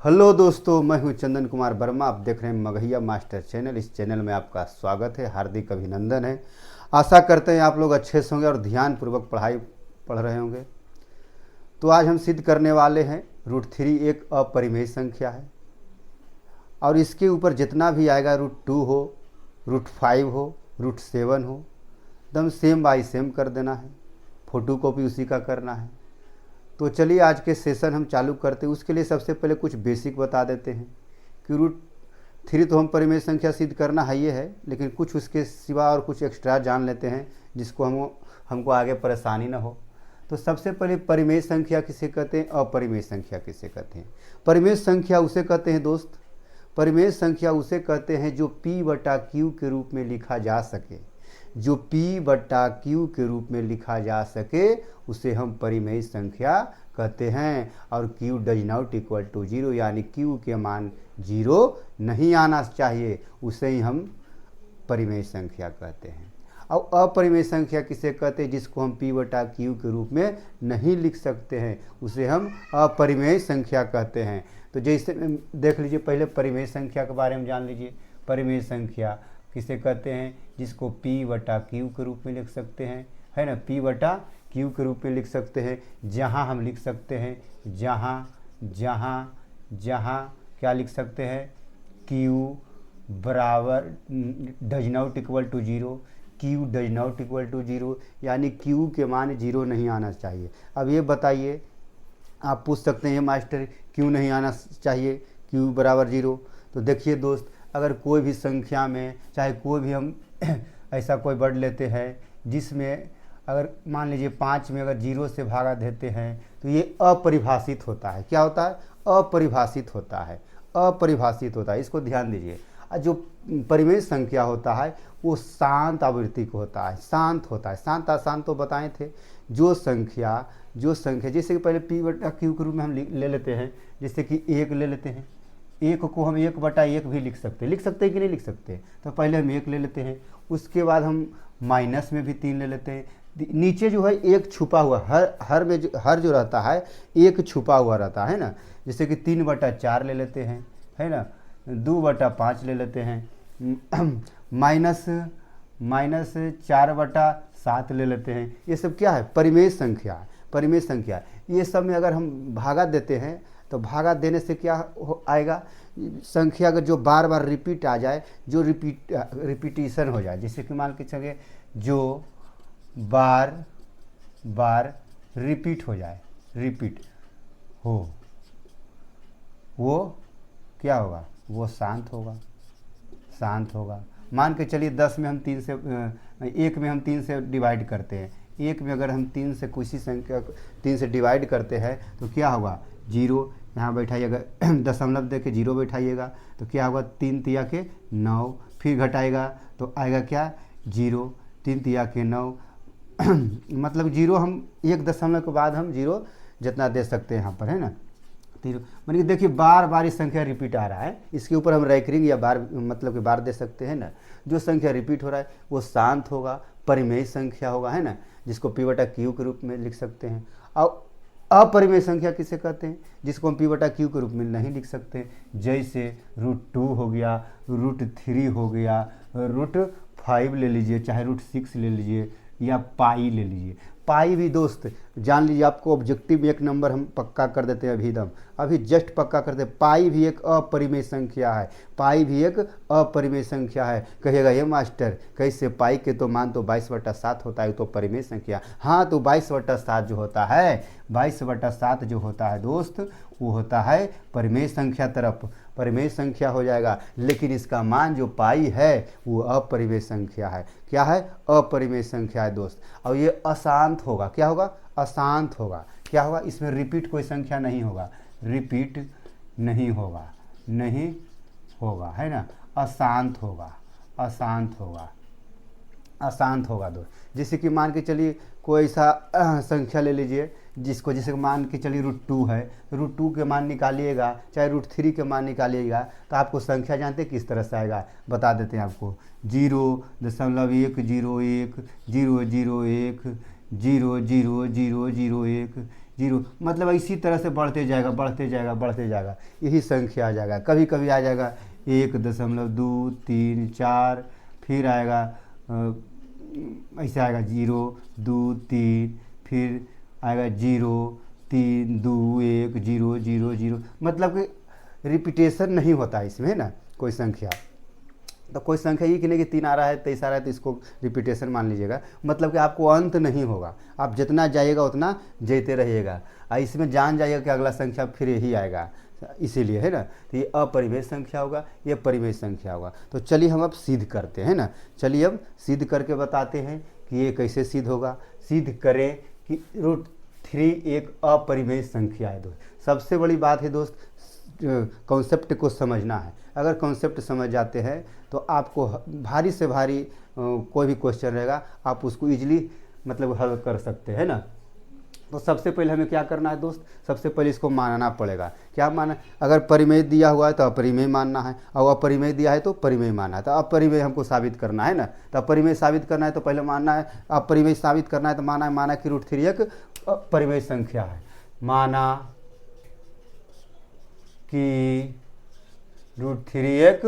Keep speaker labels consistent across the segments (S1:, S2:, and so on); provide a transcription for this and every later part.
S1: Hello दोस्तों, मैं हूं चंदन कुमार वर्मा। आप देख रहे हैं मगहिया मास्टर चैनल। इस चैनल में आपका स्वागत है, हार्दिक अभिनंदन है। आशा करते हैं आप लोग अच्छे से होंगे और ध्यानपूर्वक पढ़ाई पढ़ रहे होंगे। तो आज हम सिद्ध करने वाले हैं √3 एक अपरिमेय संख्या है और इसके ऊपर जितना भी आएगा √2 हो, √5 हो, √7 हो, एकदम सेम बाई सेम कर देना है। फोटो कॉपी उसी का करना है। तो चलिए आज के सेशन हम चालू करते हैं। उसके लिए सबसे पहले कुछ बेसिक बता देते हैं कि √3 तो हम परिमेय संख्या सिद्ध करना है ये है, लेकिन कुछ उसके सिवा और कुछ एक्स्ट्रा जान लेते हैं जिसको हमको आगे परेशानी ना हो। तो सबसे पहले परिमेय संख्या किसे कहते हैं, अपरिमेय संख्या किसे कहते हैं। परिमेय संख्या उसे कहते हैं दोस्त, परिमेय संख्या उसे कहते हैं जो P/Q के रूप में लिखा जा सके। जो P/Q के रूप में लिखा जा सके उसे हम परिमेय संख्या कहते हैं। और Q does not equal to 0, यानी Q के मान 0 नहीं आना चाहिए, उसे ही हम परिमेय संख्या कहते हैं। और अपरिमेय संख्या किसे कहते हैं, जिसको हम P/Q के रूप में नहीं लिख सकते हैं, उसे हम अपरिमेय संख्या कहते हैं। तो जैसे देख लीजिए, पहले परिमेय संख्या के बारे में जान लीजिए। परिमेय संख्या किसे कहते हैं, जिसको P/Q के रूप में लिख सकते हैं, है ना। P/Q के रूप में लिख सकते हैं, जहाँ हम लिख सकते हैं जहाँ क्या लिख सकते हैं, Q बराबर does not equal to 0, Q does not equal to 0, यानी Q के मान 0 नहीं आना चाहिए। अब ये बताइए, आप पूछ सकते हैं मास्टर क्यों नहीं आना चाहिए Q बराबर 0। तो देखिए दोस्त, अगर कोई भी संख्या में, चाहे कोई भी हम ऐसा कोई वर्ड लेते हैं जिसमें अगर मान लीजिए 5 में अगर 0 से भागा देते हैं तो ये अपरिभाषित होता है। क्या होता है, अपरिभाषित होता है, अपरिभाषित होता है। इसको ध्यान दीजिए। जो परिमेय संख्या होता है वो शांत आवृत्ति को होता है, शांत होता है। शांत अशांत तो बताए थे। जो संख्या जैसे कि पहले P/Q के रूप में हम ले लेते हैं, जैसे कि 1 ले लेते हैं। 1 को हम 1/1 भी लिख सकते हैं कि नहीं लिख सकते। तो पहले हम 1 ले लेते हैं, उसके बाद हम माइनस में भी 3 ले लेते हैं। नीचे जो है 1 छुपा हुआ, हर जो रहता है 1 छुपा हुआ रहता है ना। जैसे कि 3/4 ले लेते हैं, है ना। 2/5 ले लेते हैं, माइनस 4/7 ले लेते हैं। ये सब क्या है, परिमेय संख्या। परिमेय संख्या ये सब में अगर हम भागा देते हैं तो भागा देने से क्या आएगा, संख्या अगर जो बार बार रिपीट आ जाए, जो रिपीटिशन हो जाए, जैसे कि मान के चलिए जो बार बार रिपीट हो जाए, रिपीट हो, वो क्या होगा, वो शांत होगा, शांत होगा। मान के चलिए 10 में हम 3 से 1 में हम 3 से डिवाइड करते हैं। 1 में अगर हम 3 से किसी संख्या 3 से डिवाइड करते हैं तो क्या होगा, 0 यहाँ बैठाइएगा, दशमलव दे के 0 बैठाइएगा तो क्या होगा, 3 तिया के 9, फिर घटाएगा तो आएगा क्या, 0, 3 तिया के 9 मतलब 0 हम 1 दशमलव के बाद हम 0 जितना दे सकते हैं यहाँ पर, है ना। मतलब देखिए बार बार इस संख्या रिपीट आ रहा है, इसके ऊपर हम रैकरिंग या बार मतलब कि बार दे सकते हैं ना। जो संख्या रिपीट हो रहा है वो शांत होगा, परिमेय संख्या होगा, है ना, जिसको P/Q के रूप में लिख सकते हैं। और अपरिमेय संख्या किसे कहते हैं, जिसको हम P/Q के रूप में नहीं लिख सकते। जैसे √2 हो गया, √3 हो गया, √5 ले लीजिए, चाहे √6 ले लीजिए, या पाई ले लीजिए। पाई भी दोस्त जान लीजिए, आपको ऑब्जेक्टिव 1 नंबर हम पक्का कर देते हैं अभी जस्ट पक्का करते हैं। पाई भी एक अपरिमेय संख्या है, पाई भी एक अपरिमेय संख्या है। कहिएगा ये मास्टर कैसे, पाई के तो मान तो 22/7 होता है, तो परिमेय संख्या। हाँ, तो 22/7 जो होता है, 22/7 जो होता है दोस्त, वो होता है परिमेय संख्या तरफ, परिमेय संख्या हो जाएगा। लेकिन इसका मान जो पाई है वो अपरिमेय संख्या है। क्या है, अपरिमेय संख्या है दोस्त। और ये अशांत होगा, क्या होगा, अशांत होगा। क्या होगा, इसमें रिपीट कोई संख्या नहीं होगा, रिपीट नहीं होगा, नहीं होगा, है ना। अशांत होगा, अशांत होगा, अशांत होगा दोस्त। जैसे कि मान के चलिए कोई ऐसा संख्या ले लीजिए जिसको, जैसे मान के चलिए √2 है, √2 के मान निकालिएगा, चाहे √3 के मान निकालिएगा, तो आपको संख्या जानते किस तरह से आएगा, बता देते हैं आपको। 0.101 001 000 1 जीरो, मतलब इसी तरह से बढ़ते जाएगा बढ़ते जाएगा बढ़ते जाएगा, यही संख्या आ जाएगा। कभी कभी आ जाएगा 1.234, फिर आएगा ऐसे आएगा 0, 2, 3, फिर आएगा 0, 3, 2, 1, 0, 0, 0, मतलब कि रिपीटेशन नहीं होता है इसमें, है ना। कोई संख्या तो कोई संख्या ये कि नहीं कि 3 आ रहा है 23 आ रहा है तो इसको रिपीटेशन मान लीजिएगा, मतलब कि आपको अंत नहीं होगा, आप जितना जाइएगा उतना जेते रहिएगा, और इसमें जान जाइएगा कि अगला संख्या फिर यही आएगा, इसीलिए, है ना। तो ये अपरिमेय संख्या होगा, ये परिमेय संख्या होगा। तो चलिए हम अब सिद्ध करते हैं ना, चलिए अब सिद्ध करके बताते हैं कि ये कैसे सिद्ध होगा। सिद्ध करें कि √3 एक अपरिमेय संख्या है दोस्त। सबसे बड़ी बात है दोस्त, कॉन्सेप्ट को समझना है। अगर कॉन्सेप्ट समझ जाते हैं तो आपको भारी से भारी कोई भी क्वेश्चन रहेगा आप उसको इजीली मतलब हल कर सकते हैं ना। तो सबसे पहले हमें क्या करना है दोस्त, सबसे पहले इसको मानना पड़ेगा। क्या माना, अगर परिमेय दिया हुआ है तो अपरिमेय मानना है, और अपरिमेय दिया है तो परिमेय मानना है। तो अपरिमेय हमको साबित करना है ना, तो अपरिमेय साबित करना है तो पहले मानना है, अपरिमेय साबित करना है तो माना कि √3 एक परिमेय संख्या है। माना कि √3 एक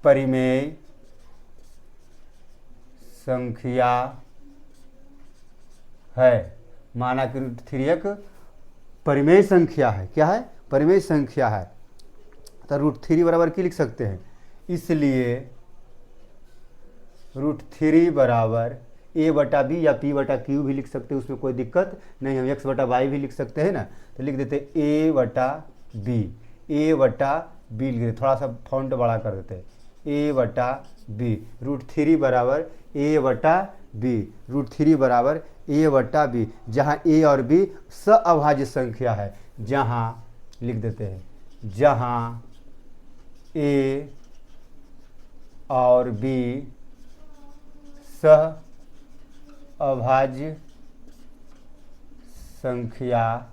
S1: परिमेय संख्या है। माना कि √3 एक परिमेय संख्या है। क्या है, परिमेय संख्या है। तो √3 बराबर क्या लिख सकते हैं, इसलिए √3 बराबर a/b या p/q भी लिख सकते हैं, उसमें कोई दिक्कत नहीं। हम x/y भी लिख सकते हैं ना, तो लिख देते a/b, a/b लिख देते, थोड़ा सा फॉन्ट बड़ा कर देते हैं, a/b। √3 बराबर a/b, √3 बराबर a/b, जहाँ a और b सअभाज्य संख्या है, जहाँ लिख देते हैं, जहाँ a और b सअभाज्य संख्या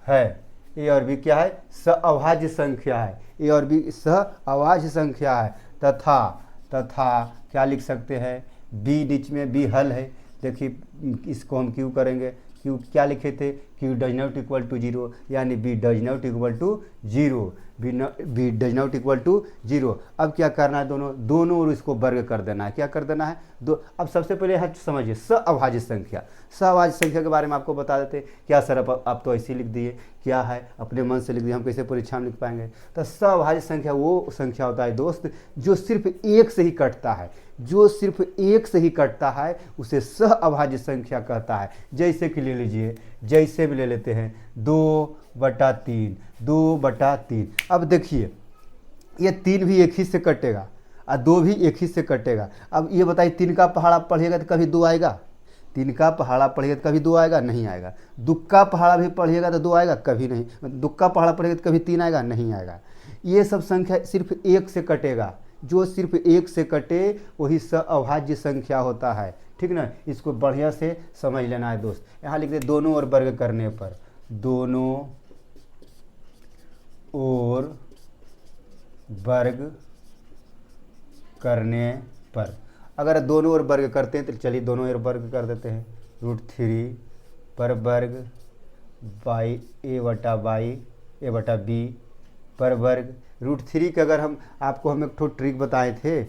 S1: है। ए और बी क्या है, सअभाज्य संख्या है, ए और बी सअभाज्य संख्या है। तथा क्या लिख सकते हैं, बी बीच में बी हल है। देखिए इसको हम क्यों करेंगे, क्यों क्या लिखे थे, Q does not equal to 0, यानी B does not equal to 0, B does not equal to 0। अब क्या करना है, दोनों और इसको वर्ग कर देना है। क्या कर देना है, दो। अब सबसे पहले यहाँ समझिए सअभाज्य संख्या, सअभाज्य संख्या के बारे में आपको बता देते। क्या सर आप तो ऐसे लिख दिए, क्या है अपने मन से लिख दिए, हम कैसे परीक्षा में लिख पाएंगे। तो सअभाज्य संख्या वो संख्या होता है दोस्त जो सिर्फ एक से ही कटता है, जो सिर्फ एक से ही कटता है उसे सअभाज्य संख्या कहता है। जैसे कि ले लीजिए, जैसे भी ले लेते हैं 2/3, 2/3। अब देखिए ये 3 भी एक ही से कटेगा और 2 भी एक ही से कटेगा। अब ये बताइए 3 का पहाड़ा पढ़िएगा तो कभी 2 आएगा, 3 का पहाड़ा पढ़िएगा तो कभी 2 आएगा, नहीं आएगा। दुक्का पहाड़ा भी पढ़िएगा तो 2 आएगा, कभी नहीं। दुक्का पहाड़ा पढ़िएगा तो कभी 3 आएगा, नहीं आएगा। ये सब संख्या सिर्फ एक से कटेगा, जो सिर्फ एक से कटे वही सअभाज्य संख्या होता है, ठीक ना। इसको बढ़िया से समझ लेना है दोस्त। यहाँ लिख दे दोनों ओर वर्ग करने पर, दोनों ओर वर्ग करने पर। अगर दोनों ओर वर्ग करते हैं तो चलिए दोनों ओर वर्ग कर देते हैं। √3 पर वर्ग बाई a/b पर वर्ग। √3 के अगर हम एक ठो ट्रिक बताए थे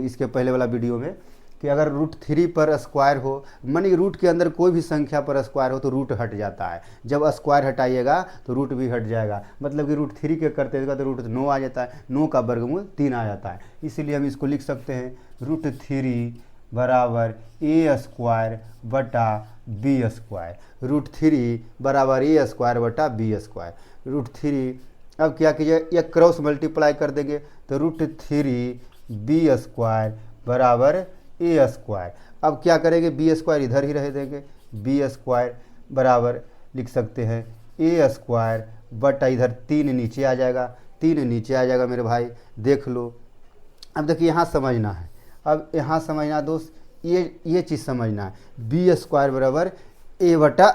S1: इसके पहले वाला वीडियो में, कि अगर √3 पर स्क्वायर हो, मानिए रूट के अंदर कोई भी संख्या पर स्क्वायर हो तो रूट हट जाता है। जब स्क्वायर हटाइएगा तो रूट भी हट जाएगा, मतलब कि √3 के करते तो रूट 9 आ जाता है, 9 का वर्गमूल 3 आ जाता है। इसीलिए हम इसको लिख सकते हैं √3 बराबर a² बटा b², √3 बराबर a² बटा b²। √3 अब क्या कीजिए, ये क्रॉस मल्टीप्लाई कर देंगे तो √3 b² बराबर a²। अब क्या करेंगे, b² इधर ही रह देंगे, b² बराबर लिख सकते हैं a² बटा इधर 3 नीचे आ जाएगा, 3 नीचे आ जाएगा मेरे भाई, देख लो। अब देखिए यहाँ समझना है, अब यहाँ समझना दोस्त, ये चीज़ समझना है। b² बराबर a² बटा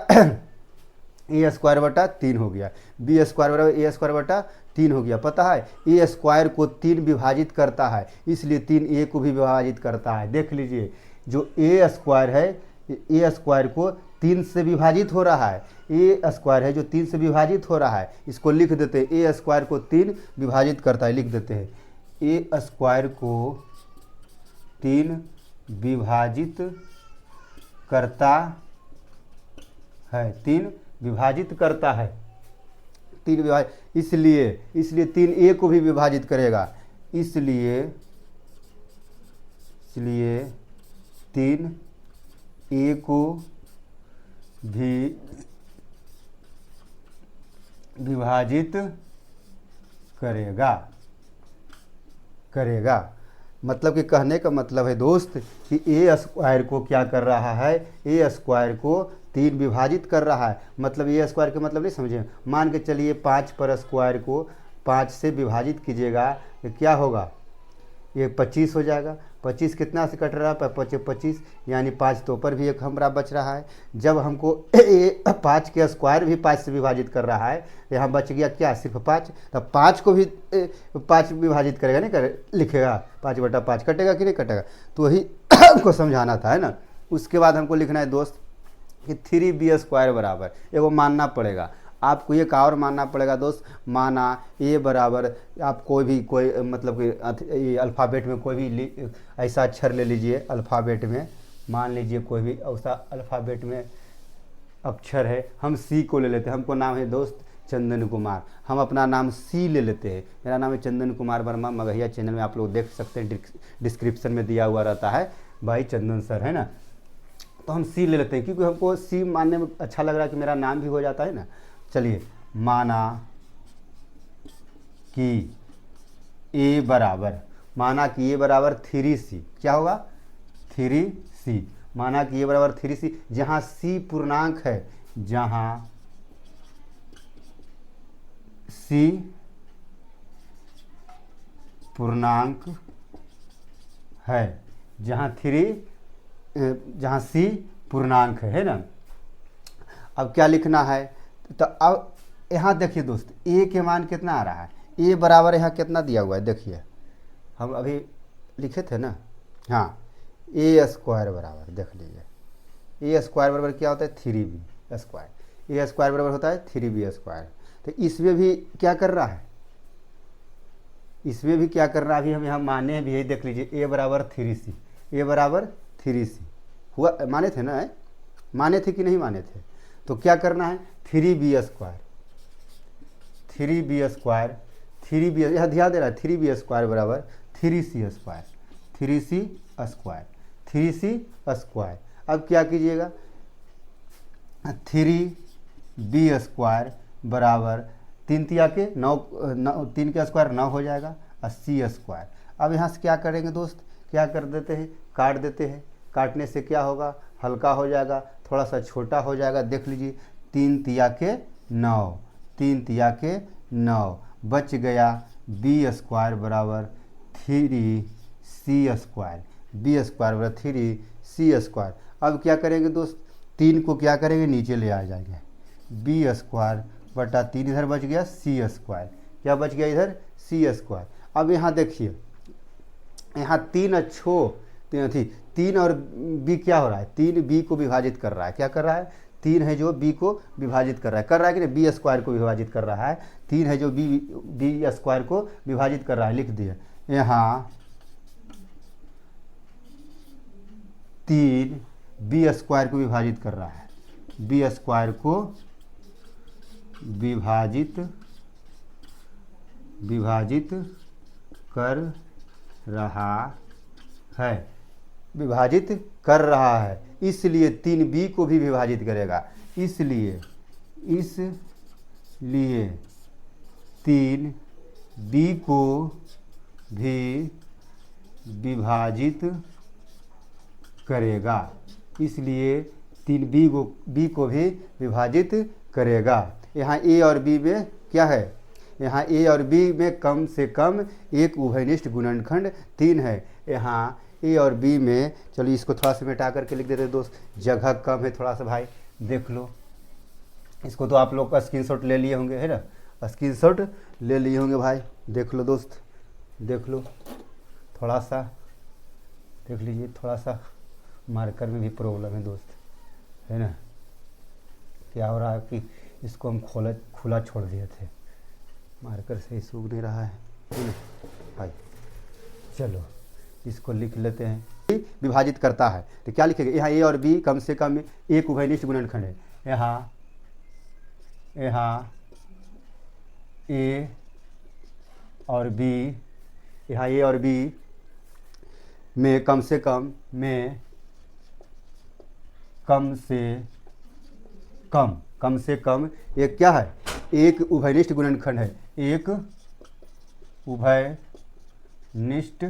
S1: 3 हो गया, b² बराबर a² बटा 3 हो गया। पता है a² को 3 विभाजित करता है, इसलिए 3 a को भी विभाजित करता है। देख लीजिए जो a² है, a² को 3 से विभाजित हो रहा है, ए स्क्वायर है जो 3 से विभाजित हो रहा है, इसको लिख देते हैं। ए स्क्वायर को 3 विभाजित करता है, लिख देते हैं ए स्क्वायर को 3 विभाजित करता है, 3 विभाजित करता है, 3 विभाजित, इसलिए 3 ए को भी विभाजित करेगा, इसलिए 3 ए को भी विभाजित करेगा। मतलब कि कहने का मतलब है दोस्त कि ए स्क्वायर को क्या कर रहा है, ए स्क्वायर को 3 विभाजित कर रहा है। मतलब ए स्क्वायर के मतलब नहीं समझे, मान के चलिए 5 पर स्क्वायर को 5 से विभाजित कीजिएगा तो क्या होगा, ये 25 हो जाएगा। 25 कितना से कट रहा है, 25, यानी 5 तो ऊपर भी एक हमारा बच रहा है। जब हमको 5 के स्क्वायर भी 5 से विभाजित कर रहा है, यहाँ बच गया क्या, सिर्फ 5। तब 5 को भी 5 विभाजित करेगा, नहीं लिखेगा 5/5 कटेगा कि नहीं कटेगा, तो वही हमको समझाना था, है ना। उसके बाद हमको लिखना है दोस्त कि 3b² बराबर, एगो मानना पड़ेगा आपको, एक और मानना पड़ेगा दोस्त। माना ए बराबर, आप कोई मतलब कि अल्फ़ाबेट में कोई भी ऐसा अक्षर ले लीजिए, अल्फ़ाबेट में मान लीजिए कोई भी ऐसा अल्फ़ाबेट में अक्षर है। हम सी को ले लेते हैं, हमको नाम है दोस्त चंदन कुमार, हम अपना नाम सी ले लेते हैं। मेरा नाम है चंदन कुमार वर्मा, मगहिया चैनल में आप लोग देख सकते हैं, डिस्क्रिप्शन में दिया हुआ रहता है भाई चंदन सर, है ना। तो हम सी ले लेते हैं क्योंकि हमको सी मानने में अच्छा लग रहा है कि मेरा नाम भी हो जाता है ना। चलिए, माना कि ए बराबर 3c, क्या होगा 3c। माना कि ए बराबर 3c, जहाँ c पूर्णांक है, जहाँ c पूर्णांक है, जहाँ c पूर्णांक है ना। अब क्या लिखना है, तो अब यहाँ देखिए दोस्त, ए के मान कितना आ रहा है, ए बराबर यहाँ कितना दिया हुआ है, देखिए हम अभी लिखे थे ना, हाँ ए स्क्वायर बराबर, देख लीजिए ए स्क्वायर बराबर क्या होता है 3b², ए स्क्वायर बराबर होता है 3b²। तो इसमें भी क्या कर रहा है, इसमें भी क्या कर रहा है, अभी हम यहाँ माने भी है, देख लीजिए ए बराबर 3c, ए बराबर 3c हुआ, माने थे ना, माने थे कि नहीं माने थे। तो क्या करना है 3b², 3b, यह ध्यान दे रहा है 3b² बराबर 3c²। अब क्या कीजिएगा, 3b² बराबर 3 तिया के 9, 3 का स्क्वायर 9 हो जाएगा, और c²। अब यहाँ से क्या करेंगे दोस्त, क्या कर देते हैं, काट देते हैं। काटने से क्या होगा, हल्का हो जाएगा, थोड़ा सा छोटा हो जाएगा। देख लीजिए 3 तिया के 9, 3 तिया के 9, बच गया b² बराबर 3c², b² बराबर 3c²। अब क्या करेंगे दोस्त, 3 को क्या करेंगे, नीचे ले आ जाएंगे, b²/3 इधर बच गया c², क्या बच गया इधर c²। अब यहाँ देखिए, यहाँ 3 अच्छो थी, 3 और b क्या हो रहा है, 3 b को विभाजित कर रहा है, क्या कर रहा है, 3 है जो b को विभाजित कर रहा है कि नहीं, b² को विभाजित कर रहा है, 3 है जो b² को विभाजित कर रहा है, लिख दिए यहाँ 3 b² को विभाजित कर रहा है, b² को विभाजित कर रहा है, इसलिए 3b को भी विभाजित करेगा, इसलिए 3b को भी विभाजित करेगा, इसलिए 3b को भी विभाजित करेगा। यहाँ a और b में क्या है, यहाँ a और b में कम से कम एक उभयनिष्ठ गुणनखंड 3 है। यहाँ a और b में, चलिए इसको थोड़ा सा मिटा करके लिख देते दोस्त, जगह कम है थोड़ा सा भाई, देख लो इसको। तो आप लोग का स्क्रीनशॉट ले लिए होंगे, है ना, स्क्रीनशॉट ले लिए होंगे भाई, देख लो दोस्त, देख लो थोड़ा सा, देख लीजिए, थोड़ा सा मार्कर में भी प्रॉब्लम है दोस्त, है ना, क्या हो रहा है कि इसको हम खुला छोड़ दिए थे, मार्कर से ही सूख नहीं रहा है। भाई चलो इसको लिख लेते हैं। विभाजित करता है तो क्या लिखेंगे, यहाँ ए और बी कम से कम एक उभयनिष्ठ गुणनखंड है। यहाँ ए और बी, यहाँ ए और बी में कम से कम एक क्या है, एक उभयनिष्ठ गुणनखंड है, एक उभयनिष्ठ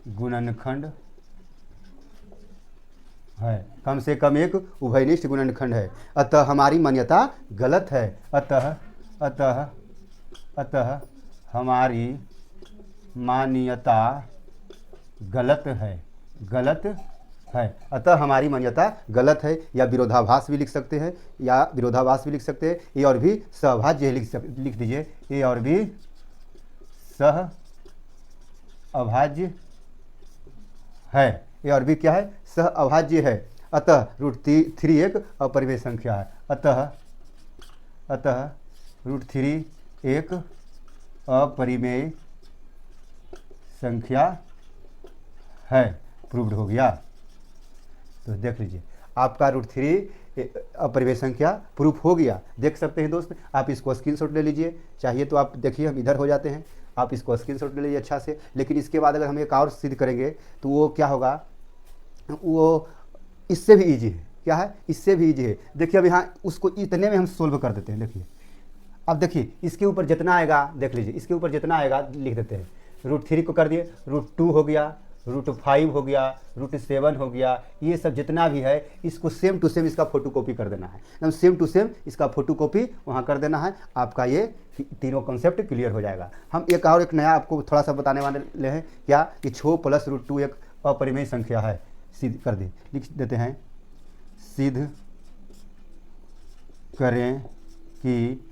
S1: गुणनखंड है, कम से कम एक उभयनिष्ठ गुणनखंड है। अतः हमारी मान्यता गलत है। अतः हमारी मान्यता गलत है। अतः हमारी मान्यता गलत है, या विरोधाभास भी लिख सकते हैं, ए और भी सहअभाज्य लिख दीजिए, ए और भी सहअभाज्य है, ए और भी क्या है, सहअभाज्य है। अतः √3 एक अपरिमेय संख्या है। अतः √3 एक अपरिमेय संख्या है। प्रूव्ड हो गया। तो देख लीजिए आपका √3 अपरिमेय संख्या प्रूफ हो गया। देख सकते हैं दोस्त, आप इसको स्क्रीनशॉट ले लीजिए, चाहिए तो आप देखिए हम इधर हो जाते हैं, आप इसको स्क्रीनशॉट ले लीजिए अच्छा से। लेकिन इसके बाद अगर हम एक और सिद्ध करेंगे तो वो क्या होगा, वो इससे भी ईजी है। क्या है, इससे भी ईजी है। देखिए अब यहाँ उसको इतने में हम सोल्व कर देते हैं। देखिए अब देखिए इसके ऊपर जितना आएगा, देख लीजिए इसके ऊपर जितना आएगा लिख देते हैं। √3 को कर दिए, √2 हो गया, √5 हो गया, √7 हो गया, ये सब जितना भी है इसको सेम टू सेम इसका फोटोकॉपी कर देना है, एकदम सेम टू सेम इसका फोटोकॉपी वहाँ कर देना है। आपका ये तीनों कॉन्सेप्ट क्लियर हो जाएगा। हम एक नया आपको थोड़ा सा बताने वाले हैं, क्या कि 6 + √2 एक अपरिमेय संख्या है। सिद्ध कर दे, लिख देते हैं, सिद्ध करें कि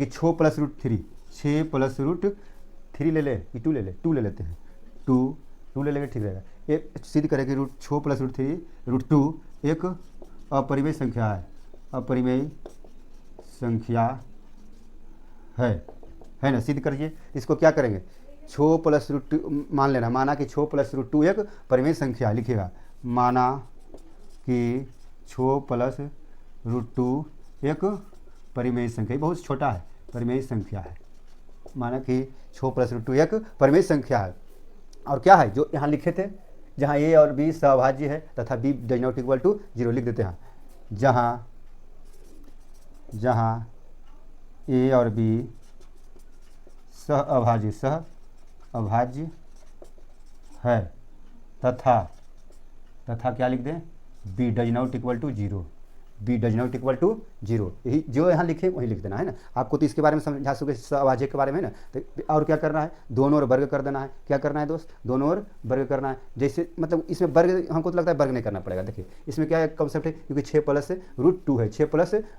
S1: 6 + √3, 6 + √3 ले ले कि 2 ले ले, 2 ले लेते हैं, 2 ले लेंगे ठीक रहेगा। ये सिद्ध करें कि 6 + √3 √2 एक अपरिमेय संख्या है, अपरिमेय संख्या है ना। सिद्ध करिए, इसको क्या करेंगे, 6 + √2 मान लेना, माना कि 6 + √2 एक परिमेय संख्या है। लिखिएगा, माना कि 6 + √2 एक परिमेय संख्या, बहुत छोटा है, परिमेय संख्या है। माना कि 6 + √2 एक परिमेय संख्या है। और क्या है जो यहाँ लिखे थे, जहाँ ए और बी सहअभाज्य है तथा B does not equal to 0 लिख देते हैं। जहाँ ए और बी सहअभाज्य है तथा क्या लिख दें, B does not equal to 0, B does not equal to 0, यही जो यहाँ लिखे वही लिख देना है ना। आपको तो इसके बारे में समझा चुके सहअभाज्य के बारे में ना। तो और क्या करना है, दोनों ओर वर्ग कर देना है। क्या करना है दोस्त, दोनों ओर वर्ग करना है। जैसे मतलब इसमें वर्ग हमको तो लगता है वर्ग नहीं करना पड़ेगा। देखिए इसमें क्या कॉन्सेप्ट है, क्योंकि 6 + √2 है, 6 +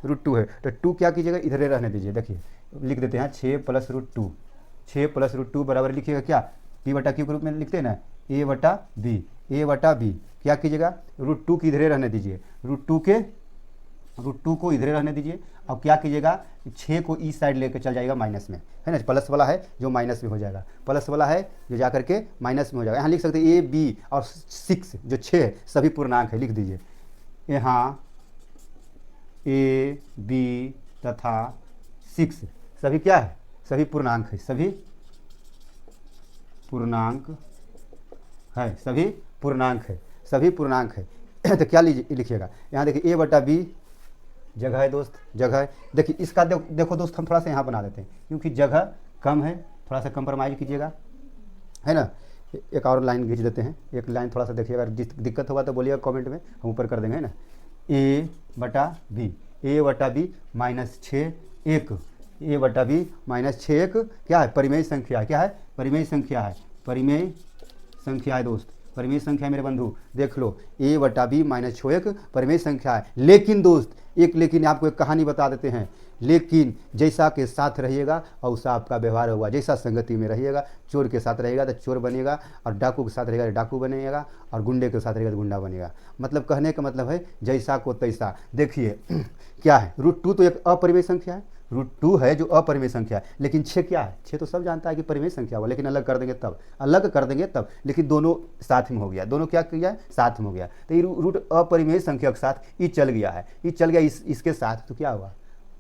S1: √2 है, तो 2 क्या कीजिएगा, इधर ही रहने दीजिए। देखिए लिख देते हैं 6 + √2, 6 + √2 बराबर लिखिएगा क्या, P/Q के रूप में लिखते हैं ना, A/B, A/B। क्या कीजिएगा, √2 की इधर ही रहने दीजिए, √2 को इधर रहने दीजिए। अब क्या कीजिएगा, 6 को इस साइड लेकर चल जाएगा माइनस में, है ना। प्लस वाला है जो माइनस में हो जाएगा, प्लस वाला है जो जा करके माइनस में हो जाएगा। यहाँ लिख सकते हैं A, B और 6 जो 6 है सभी पूर्णांक है, लिख दीजिए। यहाँ A, B तथा 6 सभी क्या है, सभी पूर्णांक है, सभी पूर्णांक है। तो क्या लिखिएगा, यहाँ देखिए A/B जगह है दोस्त, जगह है। देखिए इसका देखो दोस्त, हम थोड़ा सा यहाँ बना देते हैं क्योंकि जगह कम है, थोड़ा सा कंप्रोमाइज़ कीजिएगा, है ना। एक और लाइन खींच देते हैं, एक लाइन थोड़ा सा देखिएगा, दिक्कत होगा तो बोलिएगा कमेंट में, हम ऊपर कर देंगे, है ना। A/B -6 1, A/B -6 1 क्या है, परिमेय संख्या है। क्या है, परिमेय संख्या है, परिमेय संख्या है दोस्त, परिमेय संख्या मेरे बंधु देख लो। A/B -6 1 परिमेय संख्या है। लेकिन दोस्त एक लेकिन आपको एक कहानी बता देते हैं, लेकिन जैसा के साथ रहिएगा और वैसा आपका व्यवहार होगा। जैसा संगति में रहिएगा, चोर के साथ रहेगा तो चोर बनेगा, और डाकू के साथ रहेगा तो डाकू बनेगा, और गुंडे के साथ रहेगा तो गुंडा बनेगा। मतलब कहने का मतलब है जैसा को तैसा। देखिए क्या है, √2 तो एक अपरिमेय संख्या है, √2 है जो अपरिमेय संख्या है, लेकिन 6 क्या है? 6 तो सब जानता है कि परिमेय संख्या होगा, लेकिन अलग कर देंगे तब, अलग कर देंगे तब, लेकिन दोनों साथ में हो गया, दोनों क्या किया है? साथ में हो गया। तो ये रूट अपरिमेय संख्या के साथ ये चल गया है, ये चल गया इसके साथ, तो क्या हुआ?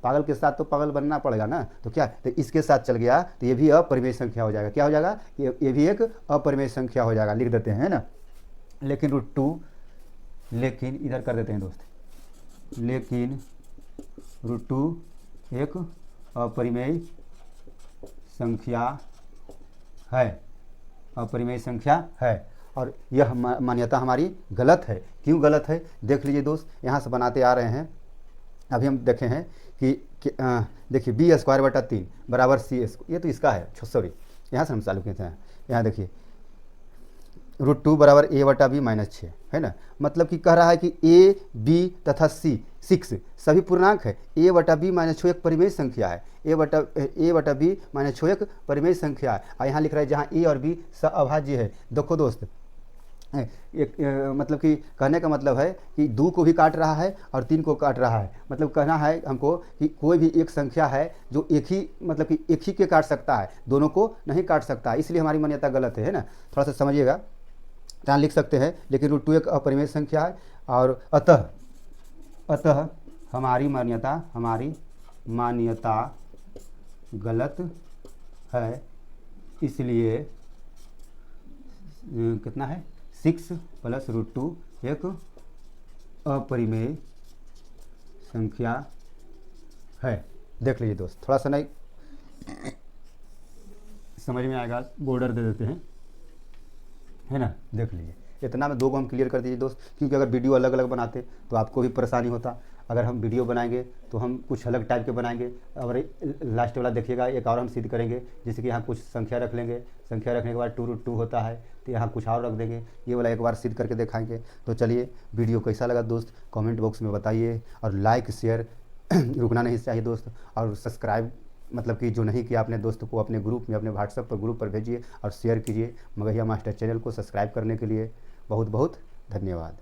S1: पागल के साथ तो पागल बनना पड़ेगा ना, तो क्या, तो इसके साथ चल गया तो ये भी अपरिमेय संख्या हो जाएगा। क्या हो जाएगा? ये भी एक अपरिमेय संख्या हो जाएगा, लिख देते हैं ना। लेकिन √2, लेकिन इधर कर देते हैं दोस्त, लेकिन √2 एक अपरिमेय संख्या है, अपरिमेय संख्या है। और यह मान्यता हमारी गलत है। क्यों गलत है? देख लीजिए दोस्त, यहाँ से बनाते आ रहे हैं, अभी हम देखे हैं कि देखिए b²/3 बराबर c², ये तो इसका है, सॉरी यहाँ से हम चालू किए थे। यहाँ देखिए √2 बराबर a/b-6 है ना। मतलब कि कह रहा है कि a, b तथा c 6 सभी पूर्णांक है। a/b-6 एक परिमेय संख्या है, a/b-6 एक परिमेय संख्या है। और यहाँ लिख रहा है जहाँ a और b अभाज्य है। देखो दोस्त, एक मतलब कि कहने का मतलब है कि 2 को भी काट रहा है और 3 को काट रहा है। मतलब कहना है हमको कि कोई भी एक संख्या है जो एक ही, मतलब कि एक ही के काट सकता है, दोनों को नहीं काट सकता, इसलिए हमारी मान्यता गलत है ना। थोड़ा सा समझिएगा, यहाँ लिख सकते हैं, लेकिन √2 एक अपरिमेय संख्या है, और अतः हमारी मान्यता गलत है। इसलिए कितना है? 6 + √2 एक अपरिमेय संख्या है। देख लीजिए दोस्त, थोड़ा सा नहीं समझ में आएगा, बॉर्डर दे देते हैं, है ना। देख लीजिए, इतना में 2 को हम क्लियर कर दीजिए दोस्त, क्योंकि अगर वीडियो अलग अलग बनाते तो आपको भी परेशानी होता। अगर हम वीडियो बनाएंगे तो हम कुछ अलग टाइप के बनाएंगे। और लास्ट वाला देखिएगा, एक और हम सिद्ध करेंगे, जैसे कि यहाँ कुछ संख्या रख लेंगे, संख्या रखने के बाद 2√2 होता है, तो यहाँ कुछ और रख देंगे। ये वाला एक बार सिद्ध करके दिखाएंगे। तो चलिए, वीडियो कैसा लगा दोस्त कमेंट बॉक्स में बताइए, और लाइक शेयर रुकना नहीं चाहिए दोस्त, और सब्सक्राइब मतलब कि जो नहीं किया अपने दोस्त को अपने ग्रुप में, अपने व्हाट्सएप पर ग्रुप पर भेजिए और शेयर कीजिए। मगहिया मास्टर चैनल को सब्सक्राइब करने के लिए बहुत बहुत धन्यवाद।